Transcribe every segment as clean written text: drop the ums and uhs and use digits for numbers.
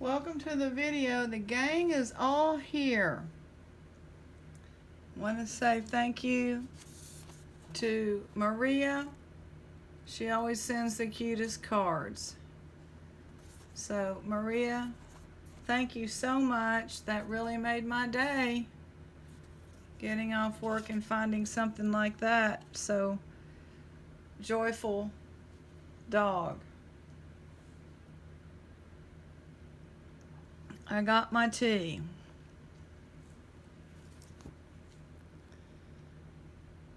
Welcome to the video. The gang is all here. Want to say thank you to Maria. She always sends the cutest cards. So Maria, thank you so much. That really made my day. Getting off work and finding something like that. So joyful dog. I got my tea.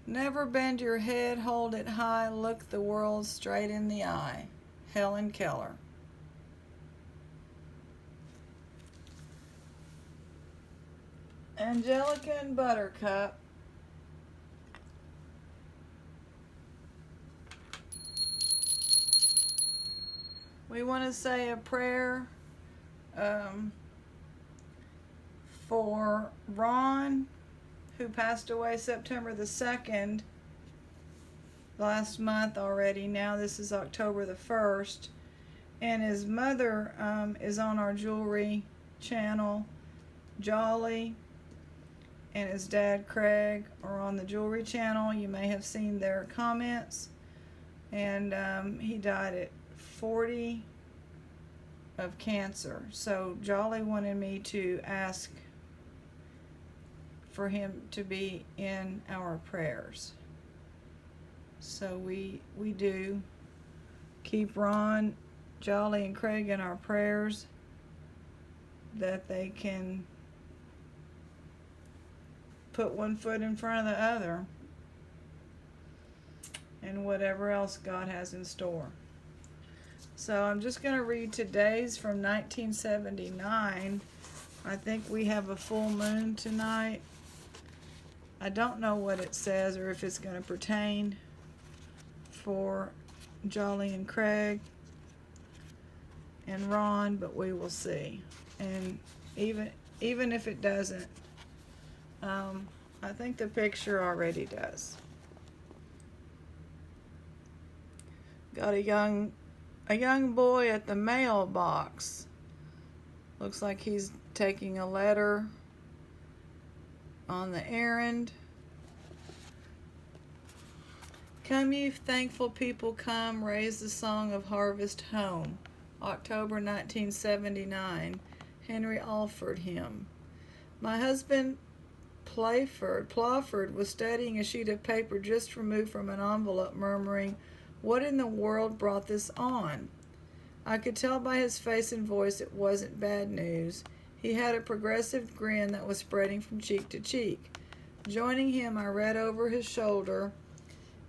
Never bend your head, hold it high, look the world straight in the eye. Helen Keller. Angelica and Buttercup. We want to say a prayer for Ron, who passed away September the 2nd, last month already. Now this is October the 1st. And his mother is on our jewelry channel, Jolly, and his dad, Craig, are on the jewelry channel. You may have seen their comments. And he died at 40 of cancer. So Jolly wanted me to ask for him to be in our prayers. So we do keep Ron, Jolly, and Craig in our prayers, that they can put one foot in front of the other and whatever else God has in store. So I'm just going to read today's from 1979. I think we have a full moon tonight. I don't know what it says or if it's going to pertain for Jolly and Craig and Ron, but we will see. And even if it doesn't, I think the picture already does. Got a young boy at the mailbox. Looks like he's taking a letter on the errand. Come, you thankful people, come, raise the song of harvest home. October 1979, Henry Alford hymn. My husband Plawford was studying a sheet of paper just removed from an envelope, murmuring, "What in the world brought this on?" I could tell by his face and voice it wasn't bad news. He had a progressive grin that was spreading from cheek to cheek. Joining him, I read over his shoulder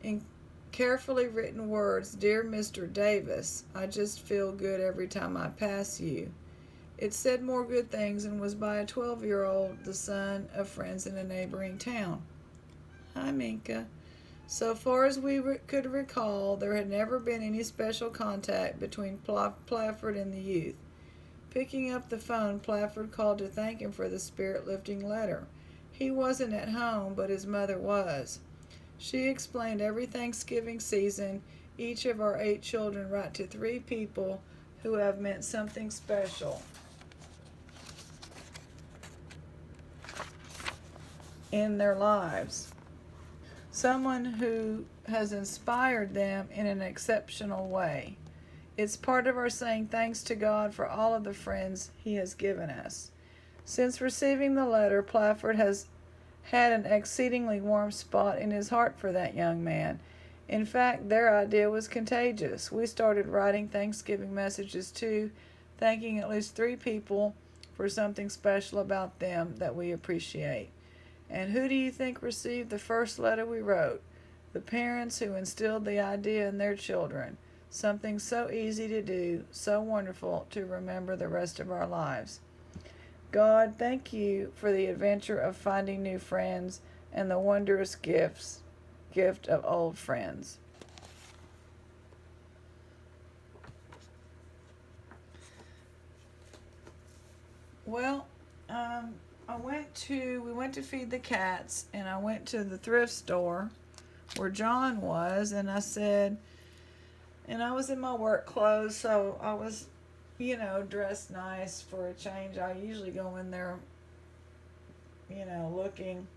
in carefully written words, "Dear Mr. Davis, I just feel good every time I pass you." It said more good things and was by a 12-year-old, the son of friends in a neighboring town. Hi, Minka. So far as we could recall, there had never been any special contact between Plawford and the youth. Picking up the phone, Plawford called to thank him for the spirit-lifting letter. He wasn't at home, but his mother was. She explained every Thanksgiving season each of our 8 children write to 3 people who have meant something special in their lives. Someone who has inspired them in an exceptional way. It's part of our saying thanks to God for all of the friends He has given us. Since receiving the letter, Plawford has had an exceedingly warm spot in his heart for that young man. In fact, their idea was contagious. We started writing Thanksgiving messages too, thanking at least 3 people for something special about them that we appreciate. And who do you think received the first letter we wrote? The parents who instilled the idea in their children. Something so easy to do, so wonderful to remember the rest of our lives. God, thank you for the adventure of finding new friends and the wondrous gift of old friends. Well, we went to feed the cats, and I went to the thrift store where John was, and I said, and I was in my work clothes, so I was dressed nice for a change. I usually go in there, looking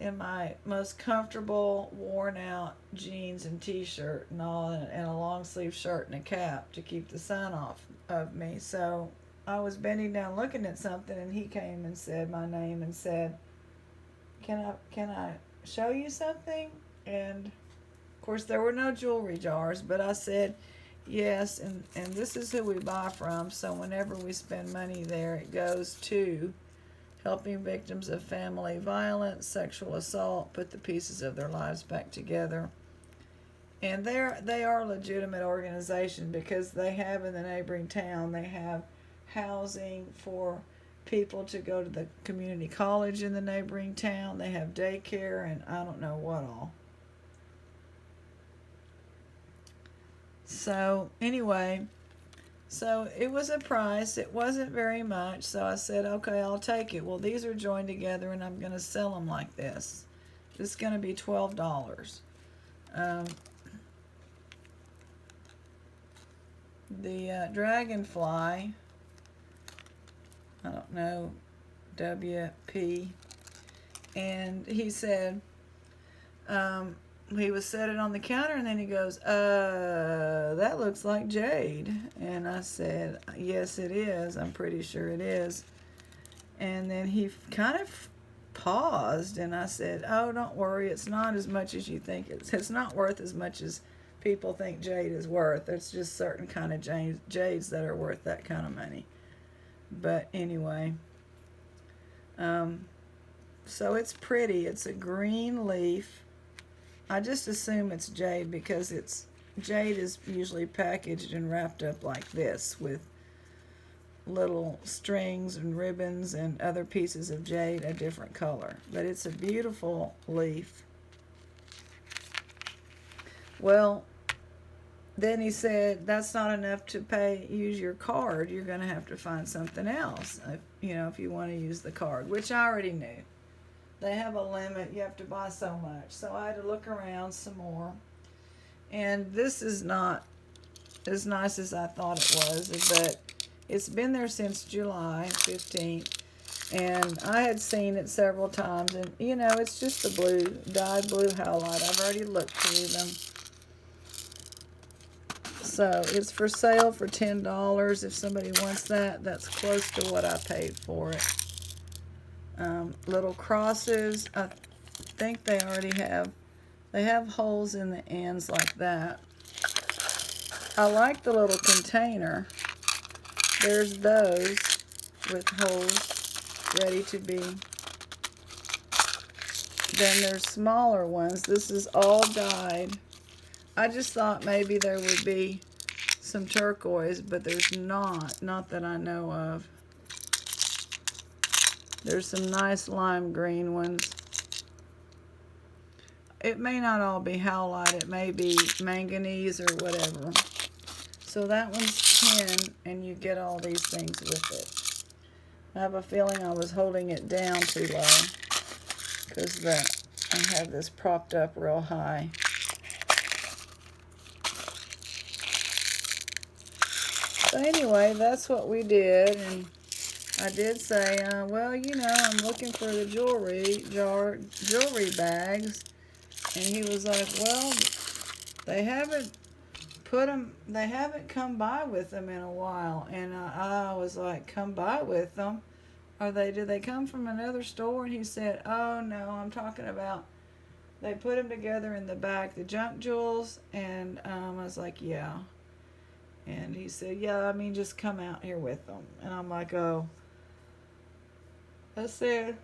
in my most comfortable, worn out jeans and t-shirt and all, and a long sleeve shirt and a cap to keep the sun off of me. So I was bending down looking at something, and he came and said my name and said, can I show you something? And of course there were no jewelry jars, but I said yes, and this is who we buy from, so whenever we spend money there, it goes to helping victims of family violence, sexual assault, put the pieces of their lives back together. And they are a legitimate organization, because they have in the neighboring town, they have housing for people to go to the community college in the neighboring town. They have daycare and I don't know what all. So anyway, so it was a price. It wasn't very much. So I said, okay, I'll take it. Well, these are joined together, and I'm going to sell them like this. It's going to be $12. The dragonfly, I don't know, WP, and he said, he was set it on the counter, and then he goes, that looks like jade. And I said, yes, it is. I'm pretty sure it is. And then he kind of paused, and I said, oh, don't worry. It's not as much as you think. It's not worth as much as people think jade is worth. It's just certain kind of jades that are worth that kind of money. But anyway, so it's pretty. It's a green leaf. I just assume it's jade, because jade is usually packaged and wrapped up like this with little strings and ribbons and other pieces of jade a different color. But it's a beautiful leaf. Well, then he said, that's not enough to use your card. You're going to have to find something else, if you want to use the card, which I already knew. They have a limit. You have to buy so much. So I had to look around some more. And this is not as nice as I thought it was, but it's been there since July 15th. And I had seen it several times. And, it's just the dyed blue howlite. I've already looked through them. So it's for sale for $10. If somebody wants that, that's close to what I paid for it. Little crosses. I think they already have holes in the ends like that. I like the little container. There's those with holes ready to be. Then there's smaller ones. This is all dyed. I just thought maybe there would be some turquoise, but there's not that I know of. There's some nice lime green ones. It may not all be howlite. It may be manganese or whatever. So that one's 10, and you get all these things with it. I have a feeling I was holding it down too low, because I have this propped up real high. So anyway, that's what we did, and I did say, well, I'm looking for the jewelry bags. And he was like, well, they haven't come by with them in a while. And I was like, come by with them? Do they come from another store? And he said, oh, no, I'm talking about, they put them together in the back, the junk jewels. And I was like, yeah. And he said, yeah, just come out here with them. And I'm like, oh. I said,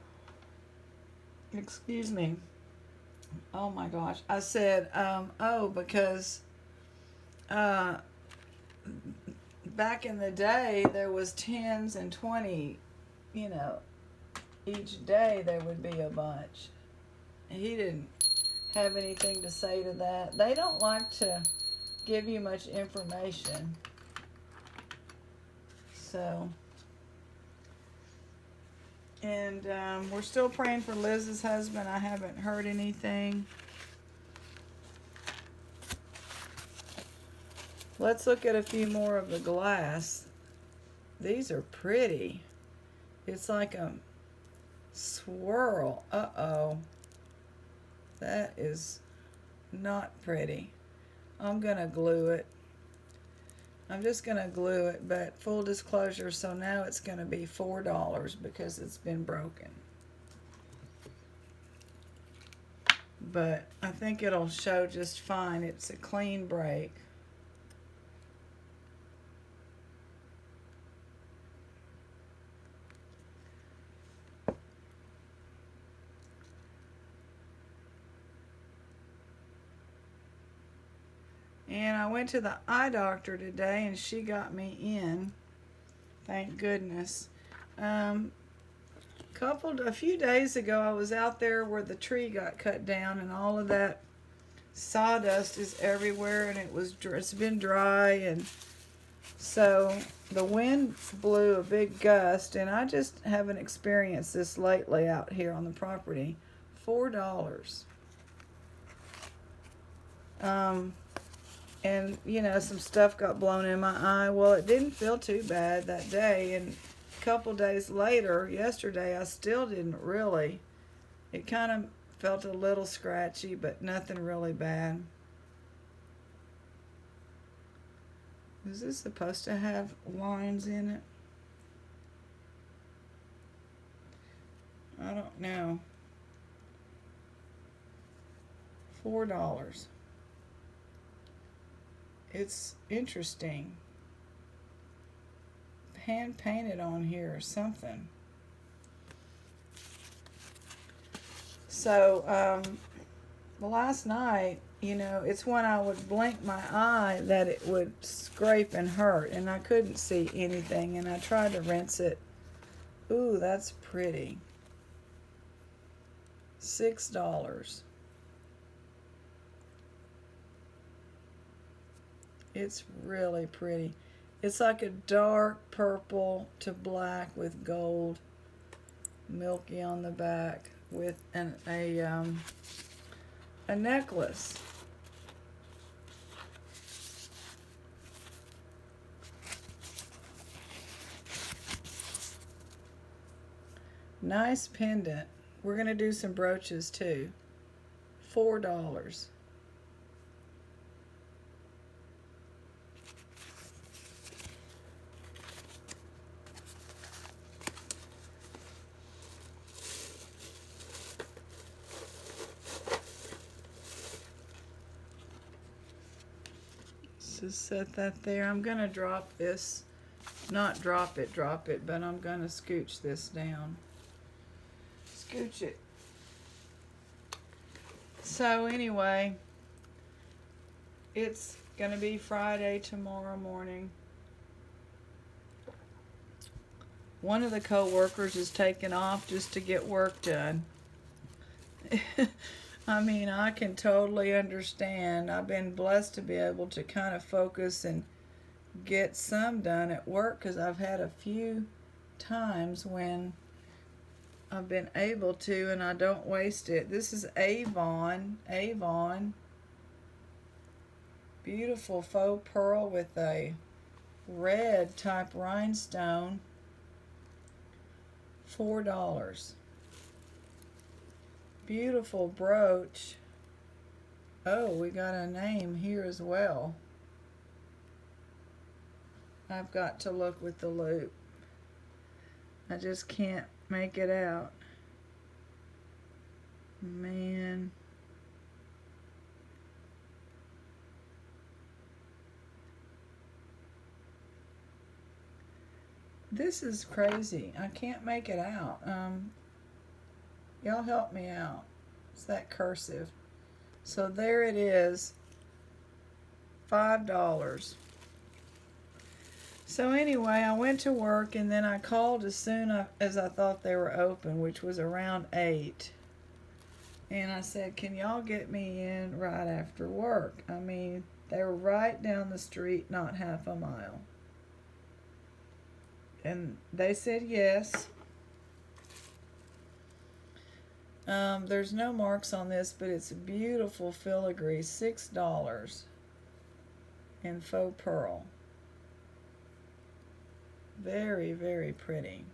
excuse me. Oh my gosh. I said, because back in the day, there was 10s and 20, each day there would be a bunch. He didn't have anything to say to that. They don't like to give you much information. So, and we're still praying for Liz's husband. I haven't heard anything. Let's look at a few more of the glass. These are pretty. It's like a swirl. Uh-oh. That is not pretty. I'm gonna glue it. I'm just gonna glue it, but full disclosure, so now it's gonna be $4 because it's been broken. But I think it'll show just fine. It's a clean break. And I went to the eye doctor today and she got me in. Thank goodness. A few days ago I was out there where the tree got cut down and all of that sawdust is everywhere and it's been dry, and so the wind blew a big gust, and I just haven't experienced this lately out here on the property. $4. And you know, some stuff got blown in my eye. Well, it didn't feel too bad that day, and a couple days later, yesterday, I still didn't really. It kind of felt a little scratchy, but nothing really bad. Is this supposed to have lines in it? I don't know. $4. It's interesting. Hand painted on here or something. So, last night, you know, it's when I would blink my eye that it would scrape and hurt, and I couldn't see anything, and I tried to rinse it. Ooh, that's pretty. $6. It's really pretty. It's like a dark purple to black with gold, milky on the back, with a necklace. Nice pendant. We're gonna do some brooches too. $4. Just set that there. I'm gonna drop this, not drop it, but I'm gonna scooch this down. Scooch it. So anyway, it's gonna be Friday tomorrow morning. One of the co-workers is taking off just to get work done. I mean, I can totally understand. I've been blessed to be able to kind of focus and get some done at work, because I've had a few times when I've been able to and I don't waste it. This is Avon. Beautiful faux pearl with a red type rhinestone. $4. Beautiful brooch. Oh, we got a name here as well. I've got to look with the loop. I just can't make it out. Man. This is crazy. I can't make it out. Y'all help me out. It's that cursive. So there it is. $5. So anyway, I went to work, and then I called as soon as I thought they were open, which was around 8. And I said, can y'all get me in right after work? I mean, they were right down the street, not half a mile. And they said yes. There's no marks on this, but it's a beautiful filigree. $6. and faux pearl. Very, very pretty.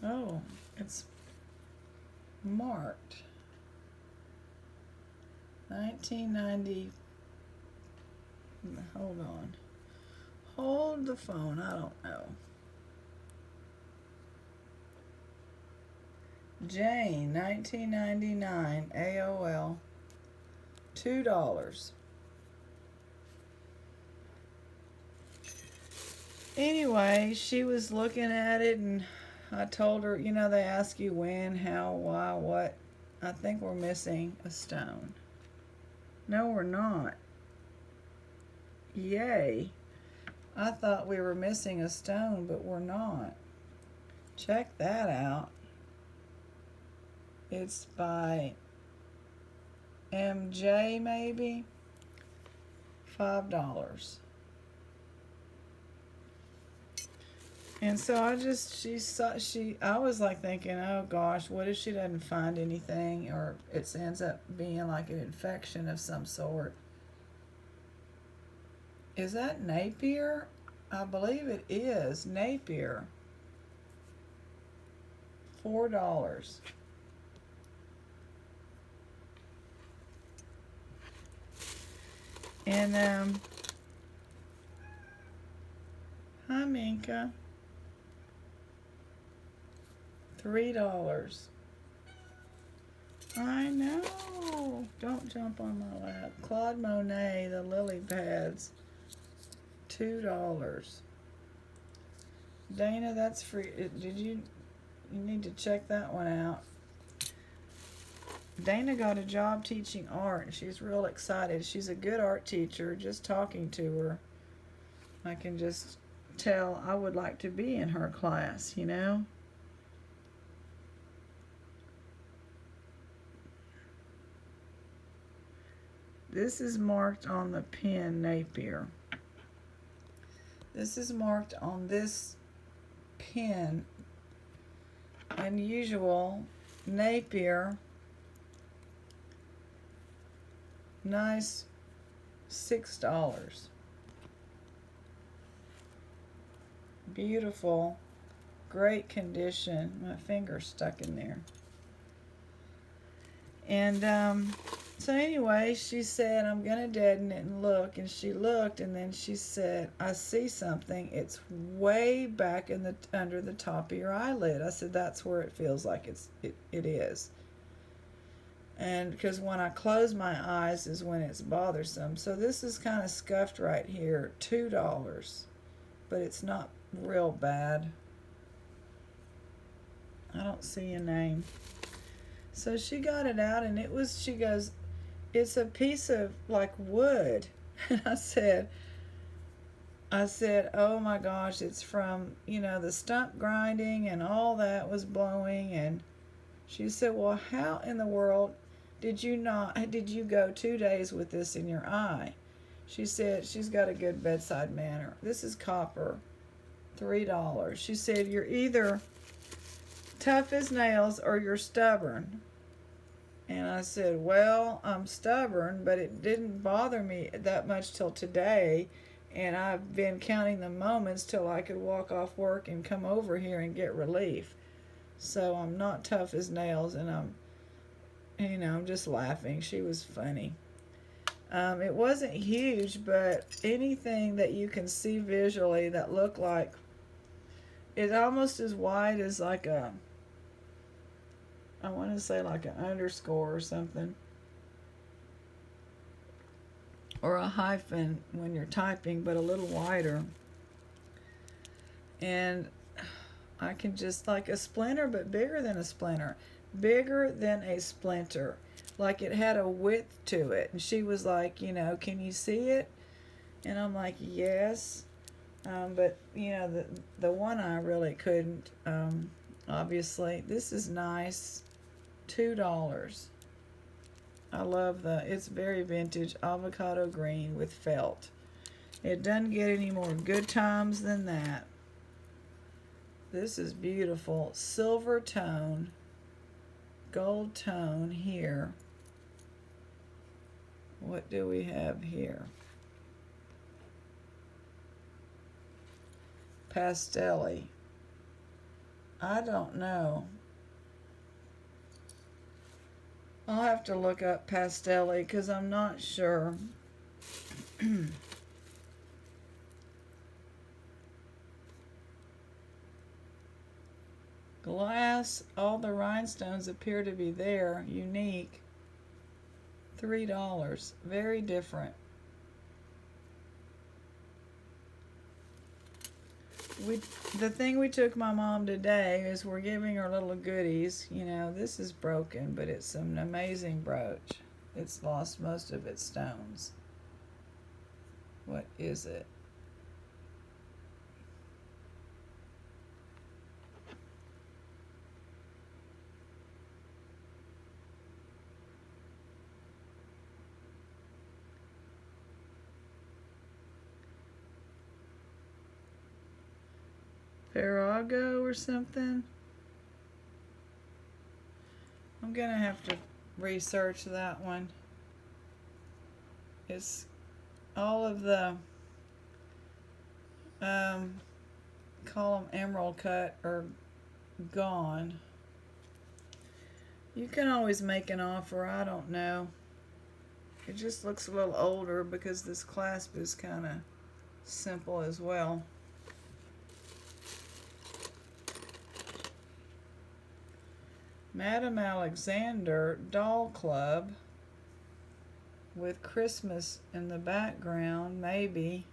Oh, it's marked 1990. Hold on. Hold the phone. I don't know. Jane, 1999, AOL, $2. Anyway, she was looking at it, and I told her, you know, they ask you when, how, why, what. I think we're missing a stone. No, we're not. Yay. I thought we were missing a stone, but we're not. Check that out. It's by MJ, maybe. $5. And so I was like thinking, oh gosh, what if she doesn't find anything, or it ends up being like an infection of some sort. Is that Napier? I believe it is Napier. $4. And hi Minka. $3. I know. Don't jump on my lap. Claude Monet, the lily pads. $2. Dana, that's free. You need to check that one out. Dana got a job teaching art, and she's real excited. She's a good art teacher. Just talking to her, I can just tell I would like to be in her class, you know? This is marked on the pen, Napier. This is marked on this pen. Unusual. Napier. Nice. $6. Beautiful. Great condition. My finger's stuck in there. And so anyway, she said, I'm going to deaden it and look. And she looked, and then she said, I see something. It's way back in under the top of your eyelid. I said, that's where it feels like it is. And because when I close my eyes is when it's bothersome. So this is kind of scuffed right here. $2. But it's not real bad. I don't see a name. So she got it out, and she goes, it's a piece of like wood. And I said, oh my gosh, it's from, the stump grinding and all that was blowing. And she said, well, how in the world did you go 2 days with this in your eye? She said, she's got a good bedside manner. This is copper, $3. She said, you're either tough as nails or you're stubborn. And I said, well, I'm stubborn, but it didn't bother me that much till today. And I've been counting the moments till I could walk off work and come over here and get relief. So I'm not tough as nails, and I'm just laughing. She was funny. It wasn't huge, but anything that you can see visually that looked like, it's almost as wide as like I want to say like an underscore or something. Or a hyphen when you're typing, but a little wider. And I can just, like a splinter, but bigger than a splinter. Bigger than a splinter. Like it had a width to it. And she was like, can you see it? And I'm like, yes. But, the one eye really couldn't. Obviously, this is nice. $2. I love it's very vintage avocado green with felt. It doesn't get any more good times than that. This is beautiful. Silver tone. gold tone here. What do we have here? Pastelly. I don't know. I'll have to look up Pastelly because I'm not sure. Glass, all the rhinestones appear to be there. Unique. $3. Very different. The thing we took my mom today is we're giving her little goodies. You know, this is broken, but it's an amazing brooch. It's lost most of its stones. What is it? Farrago or something? I'm gonna have to research that one. It's all of the call them emerald cut are gone. You can always make an offer. I don't know. It just looks a little older because this clasp is kind of simple as well. Madame Alexander Doll Club with Christmas in the background, maybe.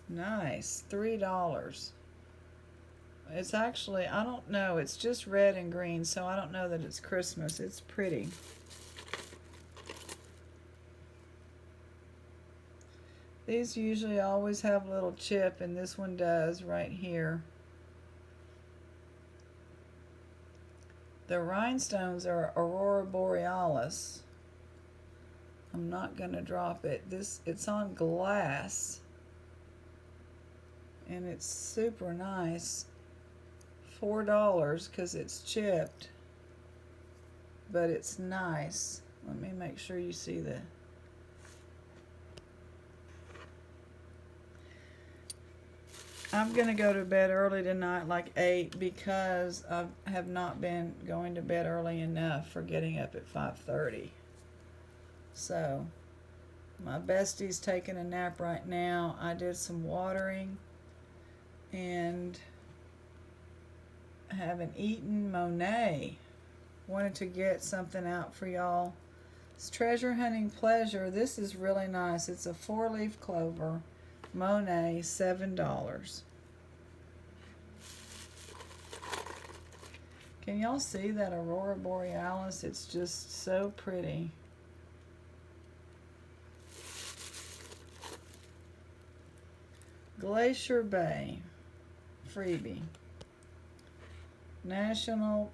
Nice. $3. It's actually, I don't know, it's just red and green, so I don't know that it's Christmas. It's pretty. These usually always have a little chip, and this one does right here. The rhinestones are Aurora Borealis. I'm not going to drop it. It's on glass. And it's super nice. $4 because it's chipped. But it's nice. Let me make sure you see the... I'm going to go to bed early tonight, like 8, because I have not been going to bed early enough for getting up at 5:30. So, my bestie's taking a nap right now. I did some watering and haven't eaten. Monet. Wanted to get something out for y'all. It's Treasure Hunting Pleasure. This is really nice. It's a 4-leaf clover. Monet, $7. Can y'all see that Aurora Borealis? It's just so pretty. Glacier Bay, freebie. National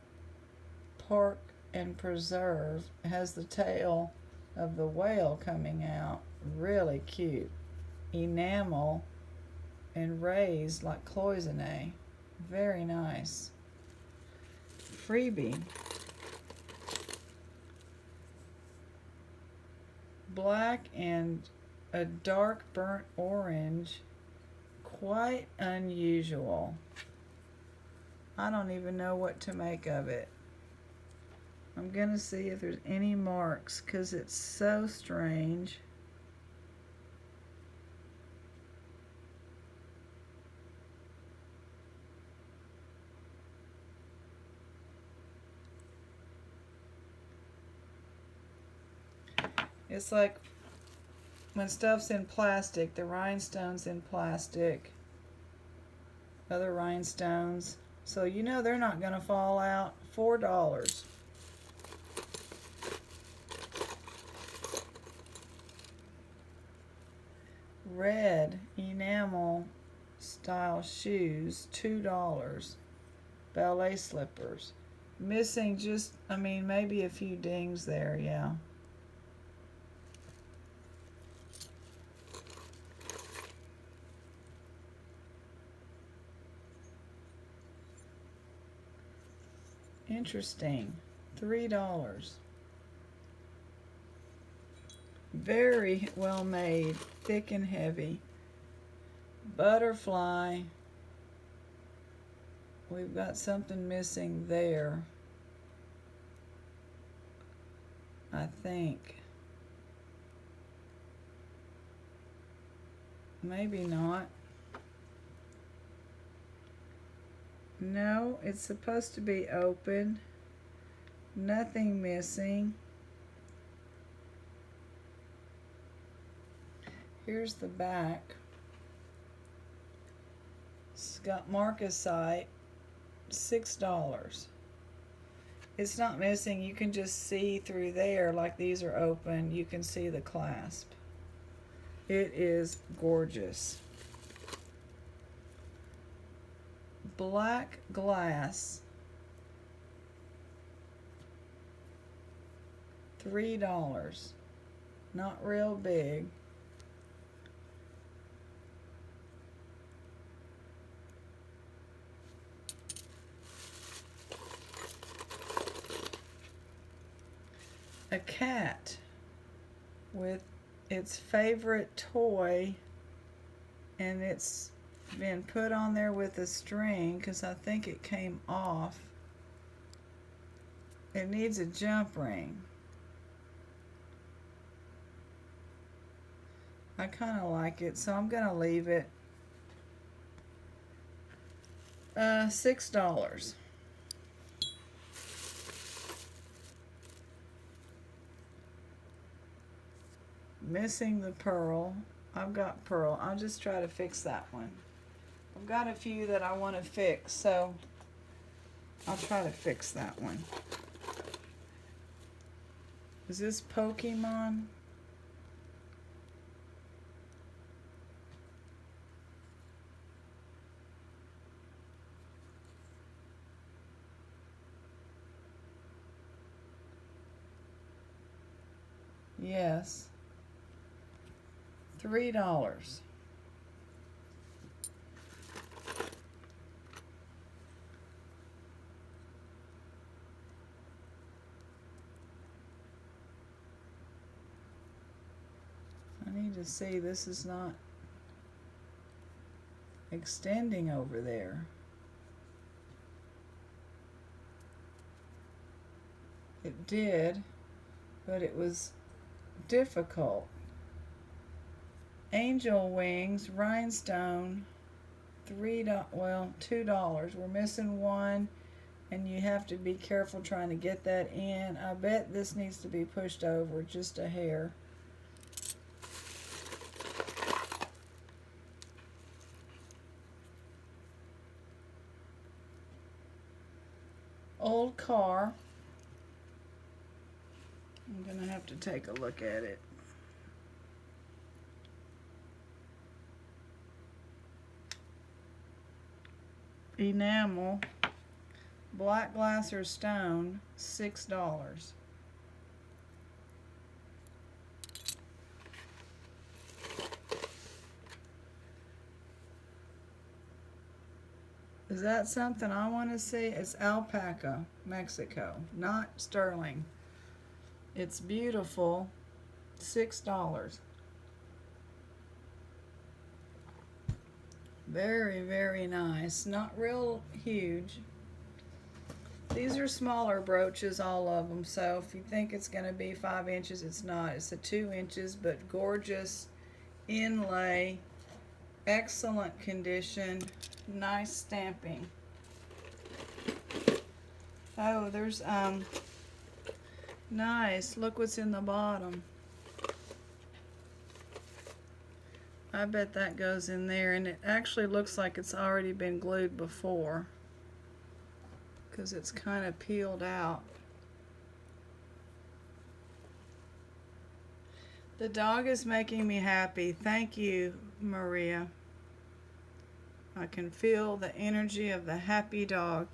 Park and Preserve has the tail of the whale coming out. Really cute. Enamel and raised like cloisonne. Very nice. Freebie. Black and a dark burnt orange. Quite unusual. I don't even know what to make of it. I'm gonna see if there's any marks because it's so strange. It's like when stuff's in plastic, the rhinestones in plastic, other rhinestones. So you know they're not going to fall out. $4. Red enamel style shoes, $2. Ballet slippers. Missing just, maybe a few dings there, yeah. Interesting. $3. Very well made, thick and heavy. Butterfly. We've got something missing there, I think. Maybe not. No, it's supposed to be open. Nothing missing. Here's the back. It's got marcasite, $6. It's not missing. You can just see through there, like these are open. You can see the clasp. It is gorgeous. Black glass, $3. Not real big. A cat with its favorite toy, and it's been put on there with a string because I think it came off. It needs a jump ring. I kind of like it, so I'm gonna leave it. $6. Missing the pearl. I've got pearl. I'll just try to fix that one. I've got a few that I want to fix, so I'll try to fix that one. Is this Pokemon? Yes. $3. I need to see, this is not extending over there. It did, but it was difficult. Angel wings, rhinestone, $2. We're missing one, and you have to be careful trying to get that in. I bet this needs to be pushed over just a hair. Old car. I'm gonna have to take a look at it. Enamel, black glass or stone, $6. Is that something I want to see? It's alpaca, Mexico, not sterling. It's beautiful, $6. Very, very nice. Not real huge. These are smaller brooches, all of them. So if you think it's going to be 5 inches, it's not. It's a 2 inches, but gorgeous inlay, excellent condition, nice stamping. Oh, there's nice. Look what's in the bottom. I bet that goes in there, and it actually looks like it's already been glued before because it's kind of peeled out. The dog is making me happy. Thank you, Maria. I can feel the energy of the happy dog.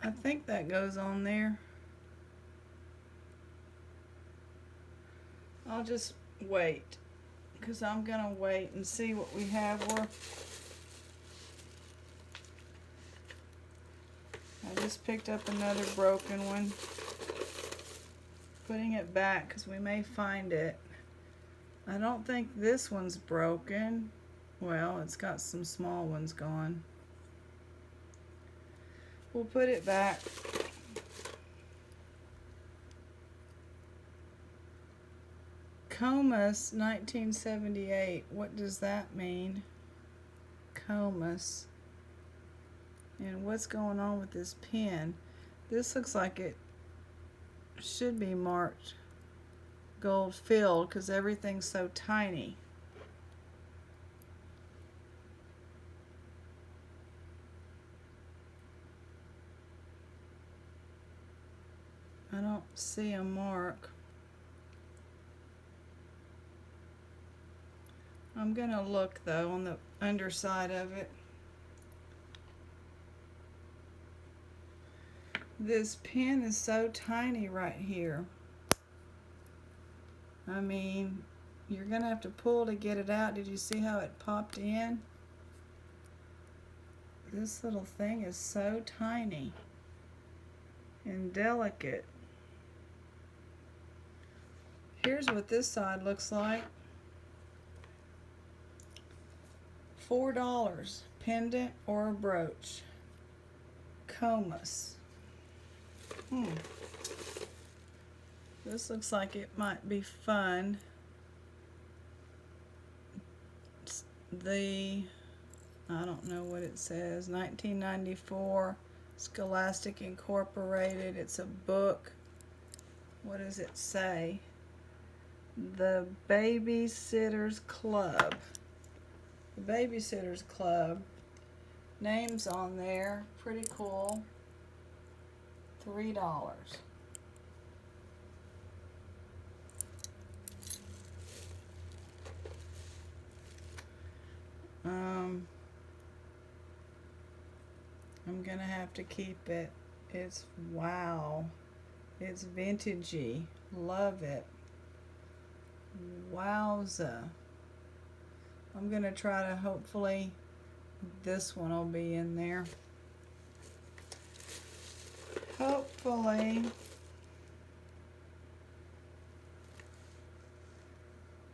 I think that goes on there. I'll just wait. because I'm going to wait and see what we have. I just picked up another broken one. Putting it back because we may find it. I don't think this one's broken. Well, it's got some small ones gone. We'll put it back. Comus 1978. What does that mean? Comus. And what's going on with this pen? This looks like it should be marked gold filled because everything's so tiny. I don't see a mark. I'm gonna look though on the underside of it. This pen is so tiny right here. I mean, you're gonna have to pull to get it out. Did you see how it popped in? This little thing is so tiny and delicate. Here's what this side looks like. $4, pendant or a brooch. Comus. This looks like it might be fun. It's I don't know what it says, 1994, Scholastic Incorporated. It's a book. What does it say? The Babysitters Club. The Babysitters Club. Names on there. Pretty cool. $3. I'm gonna have to keep it. It's wow. It's vintagey. Love it. Wowza. I'm gonna try to, hopefully this one will be in there. Hopefully.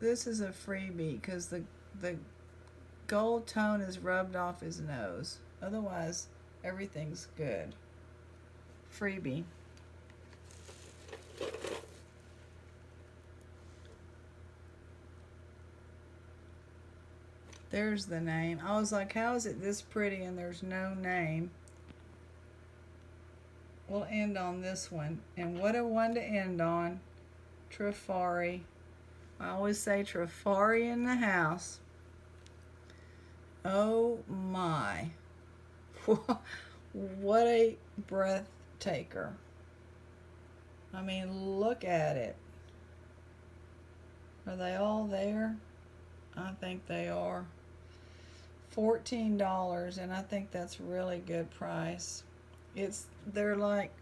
This is a freebie because the gold tone is rubbed off his nose. Otherwise, everything's good. Freebie. There's the name. I was like, how is it this pretty and there's no name? We'll end on this one. And what a one to end on. Trifari. I always say Trifari in the house. Oh my. What a breath taker. I mean, look at it. Are they all there? I think they are. $14, and I think that's really good price. They're like,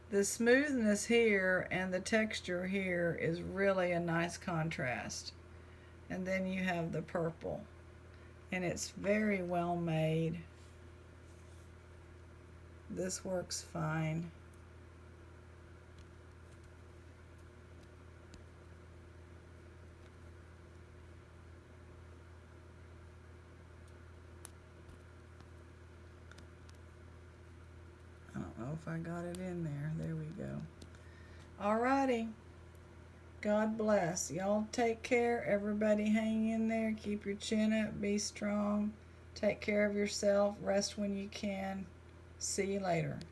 the smoothness here and the texture here is really a nice contrast. And then you have the purple. And it's very well made. This works fine. I don't know if I got it in there. There we go. Alrighty. God bless. Y'all take care. Everybody hang in there. Keep your chin up. Be strong. Take care of yourself. Rest when you can. See you later.